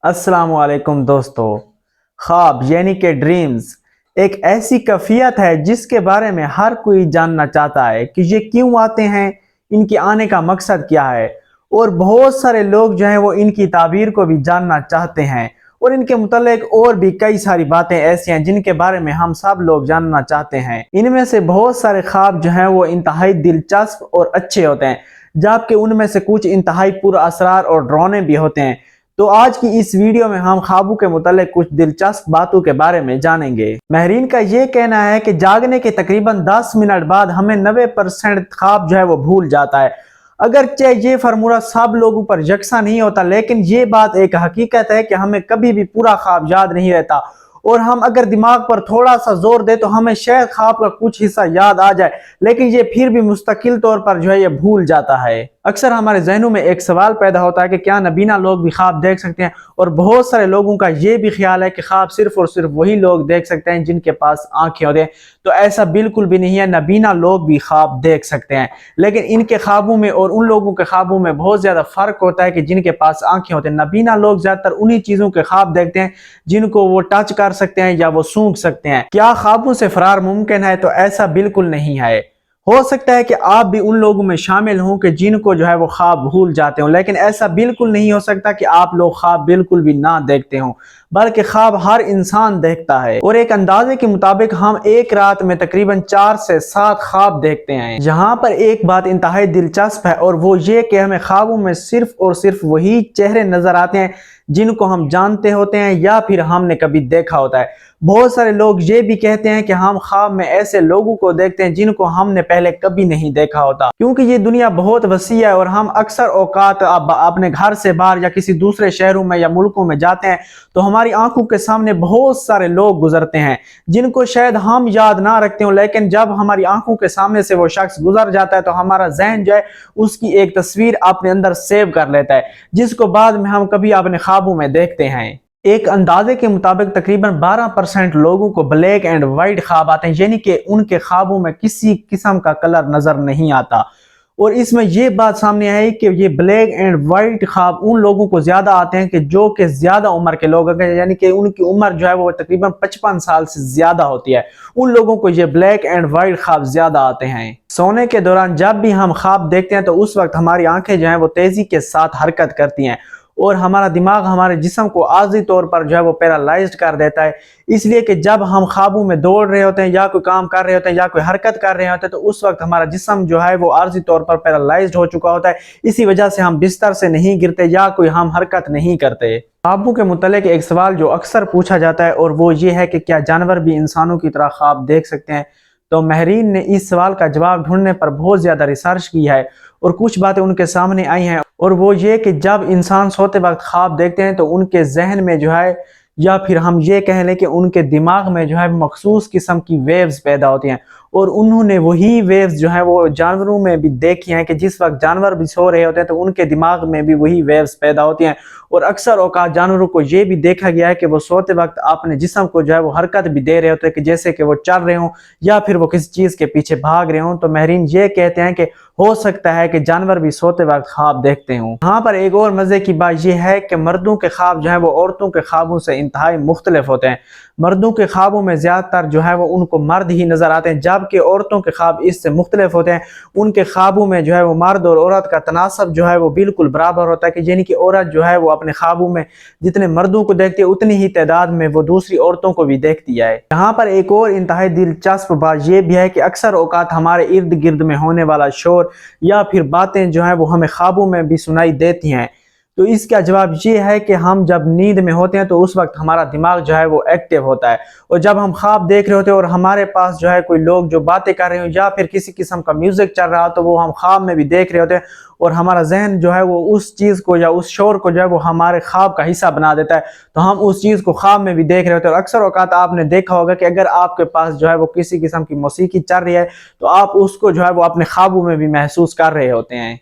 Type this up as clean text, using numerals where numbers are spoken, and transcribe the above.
अस्सलाम वालेकुम दोस्तों। ख्वाब यानी कि ड्रीम्स एक ऐसी कैफियत है जिसके बारे में हर कोई जानना चाहता है कि ये क्यों आते हैं, इनके आने का मकसद क्या है। और बहुत सारे लोग जो हैं वो इनकी ताबीर को भी जानना चाहते हैं और इनके मुतालिक और भी कई सारी बातें ऐसी हैं जिनके बारे में हम सब लोग जानना चाहते हैं। इनमें से बहुत सारे ख्वाब जो हैं वो इंतहाई दिलचस्प और अच्छे होते हैं, जबकि उनमें से कुछ इंतहाई पुरअसरार और डरावने भी होते हैं। तो आज की इस वीडियो में हम ख्वाबों के मुतालिक कुछ दिलचस्प बातों के बारे में जानेंगे। महरीन का ये कहना है कि जागने के तकरीबन 10 मिनट बाद हमें 90% ख्वाब जो है वो भूल जाता है। अगरचे ये फार्मूला सब लोगों पर यकसा नहीं होता, लेकिन ये बात एक हकीकत है कि हमें कभी भी पूरा ख्वाब याद नहीं रहता। और हम अगर दिमाग पर थोड़ा सा जोर दे तो हमें शायद ख्वाब का कुछ हिस्सा याद आ जाए, लेकिन ये फिर भी मुस्तकिल तौर पर जो है ये भूल जाता है। अक्सर हमारे जहनों में एक सवाल पैदा होता है कि क्या नबीना लोग भी ख्वाब देख सकते हैं, और बहुत सारे लोगों का ये भी ख्याल है कि ख्वाब सिर्फ और सिर्फ वही लोग देख सकते हैं जिनके पास आंखें होते हैं। तो ऐसा बिल्कुल भी नहीं है, नबीना लोग भी ख्वाब देख सकते हैं, लेकिन इनके ख्वाबों में और उन लोगों के ख्वाबों में बहुत ज्यादा फर्क होता है कि जिनके पास आंखें होते हैं। नबीना लोग ज्यादातर उन्हीं चीजों के ख्वाब देखते हैं जिनको वो टच कर सकते हैं या वो सूंघ सकते हैं। क्या ख्वाबों से फरार मुमकिन है? तो ऐसा बिल्कुल नहीं है। हो सकता है कि आप भी उन लोगों में शामिल हों कि जिनको जो है वो ख्वाब भूल जाते हो, लेकिन ऐसा बिल्कुल नहीं हो सकता कि आप लोग ख्वाब बिल्कुल भी ना देखते हो, बल्कि ख्वाब हर इंसान देखता है। और एक अंदाजे के मुताबिक हम एक रात में तकरीबन 4 से 7 ख्वाब देखते हैं। यहाँ पर एक बात इंतहाई दिलचस्प है, और वो ये कि हमें ख्वाबों में सिर्फ और सिर्फ वही चेहरे नजर आते हैं जिनको हम जानते होते हैं या फिर हमने कभी देखा होता है। बहुत सारे लोग ये भी कहते हैं कि हम ख्वाब में ऐसे लोगों को देखते हैं जिनको हमने पहले कभी नहीं देखा होता, क्योंकि ये दुनिया बहुत वसी है और हम अक्सर औकात अपने घर से बाहर या किसी दूसरे शहरों में या मुल्कों में जाते हैं तो हमारी आंखों के सामने बहुत सारे लोग गुजरते हैं जिनको शायद हम याद ना रखते हो, लेकिन जब हमारी आंखों के सामने से वो शख्स गुजर जाता है तो हमारा जहन जो है उसकी एक तस्वीर अपने अंदर सेव कर लेता है, जिसको बाद में हम कभी अपने ख्वाबों में देखते हैं। एक अंदाजे के मुताबिक तकरीबन 12% लोगों को ब्लैक एंड व्हाइट ख्वाब आते हैं, यानी कि उनके ख्वाबों में किसी किस्म का कलर नजर नहीं आता। और इसमें यह बात सामने आई कि ये ब्लैक एंड व्हाइट ख्वाब उन लोगों को ज्यादा आते हैं कि जो कि ज्यादा उम्र के लोग हैं, यानी कि उनकी उम्र जो है वो तकरीबन 55 साल से ज्यादा होती है। उन लोगों को ये ब्लैक एंड व्हाइट ख्वाब ज्यादा आते हैं। सोने के दौरान जब भी हम ख्वाब देखते हैं तो उस वक्त हमारी आंखें जो है वो तेजी के साथ हरकत करती हैं और हमारा दिमाग हमारे जिस्म को आर्जी तौर पर जो है वो पैरालाइज्ड कर देता है। इसलिए कि जब हम ख्वाबों में दौड़ रहे होते हैं या कोई काम कर रहे होते हैं या कोई हरकत कर रहे होते हैं तो उस वक्त हमारा जिस्म जो है वो आर्जी तौर पर पैरालाइज्ड हो चुका होता है। इसी वजह से हम बिस्तर से नहीं गिरते या कोई हम हरकत नहीं करते। ख्वाबों के मुतालिक एक सवाल जो अक्सर पूछा जाता है और वो ये है कि क्या जानवर भी इंसानों की तरह ख्वाब देख सकते हैं? तो महरीन ने इस सवाल का जवाब ढूंढने पर बहुत ज्यादा रिसर्च की है और कुछ बातें उनके सामने आई हैं, और वो ये कि जब इंसान सोते वक्त ख्वाब देखते हैं तो उनके जहन में जो है या फिर हम ये कह लें कि उनके दिमाग में जो है मखसूस किस्म की वेव्स पैदा होती हैं, और उन्होंने वही वेव्स जो है वो जानवरों में भी देखी हैं कि जिस वक्त जानवर भी सो रहे होते हैं तो उनके दिमाग में भी वही वेव्स पैदा होती हैं। और अक्सर औकात जानवरों को ये भी देखा गया है कि वो सोते वक्त अपने जिस्म को जो है वो हरकत भी दे रहे होते हैं कि जैसे कि वो चल रहे हों या फिर वो किसी चीज के पीछे भाग रहे हों। तो महरीन ये कहते हैं कि हो सकता है कि जानवर भी सोते वक्त ख्वाब देखते हों। यहाँ पर एक और मजे की बात यह है कि मर्दों के ख्वाब जो है वो औरतों के ख्वाबों से इंतहाई मुख्तलिफ होते हैं। मर्दों के ख्वाबों में ज्यादातर जो है वो उनको मर्द ही नजर आते हैं, जबकि औरतों के ख्वाब इससे मुख्तलिफ होते हैं। उनके ख्वाबों में जो है वो मर्द और औरत का तनासब जो है वो बिल्कुल बराबर होता है कि यानी कि औरत जो है वो अपने ख्वाबों में जितने मर्दों को देखती है उतनी ही तादाद में वो दूसरी औरतों को भी देखती है। यहाँ पर एक और इंतहाई दिलचस्प बात यह भी है कि अक्सर औकात हमारे इर्द गिर्द में होने वाला शोर या फिर बातें जो है वो हमें ख्वाबों में भी सुनाई देती हैं। तो इसका जवाब ये है कि हम जब नींद में होते हैं तो उस वक्त हमारा दिमाग जो है वो एक्टिव होता है, और जब हम ख्वाब देख रहे होते हैं और हमारे पास जो है कोई लोग जो बातें कर रहे हो या फिर किसी किस्म का म्यूजिक चल रहा हो तो वो हम ख्वाब में भी देख रहे होते हैं, और हमारा जहन जो है वो उस चीज को या उस शोर को जो है वो हमारे ख्वाब का हिस्सा बना देता है, तो हम उस चीज को ख्वाब में भी देख रहे होते हैं। और अक्सर औकात आपने देखा होगा कि अगर आपके पास जो है वो किसी किस्म की मौसीकी चल रही है तो आप उसको जो है वो अपने ख्वाबों में भी महसूस कर रहे होते हैं।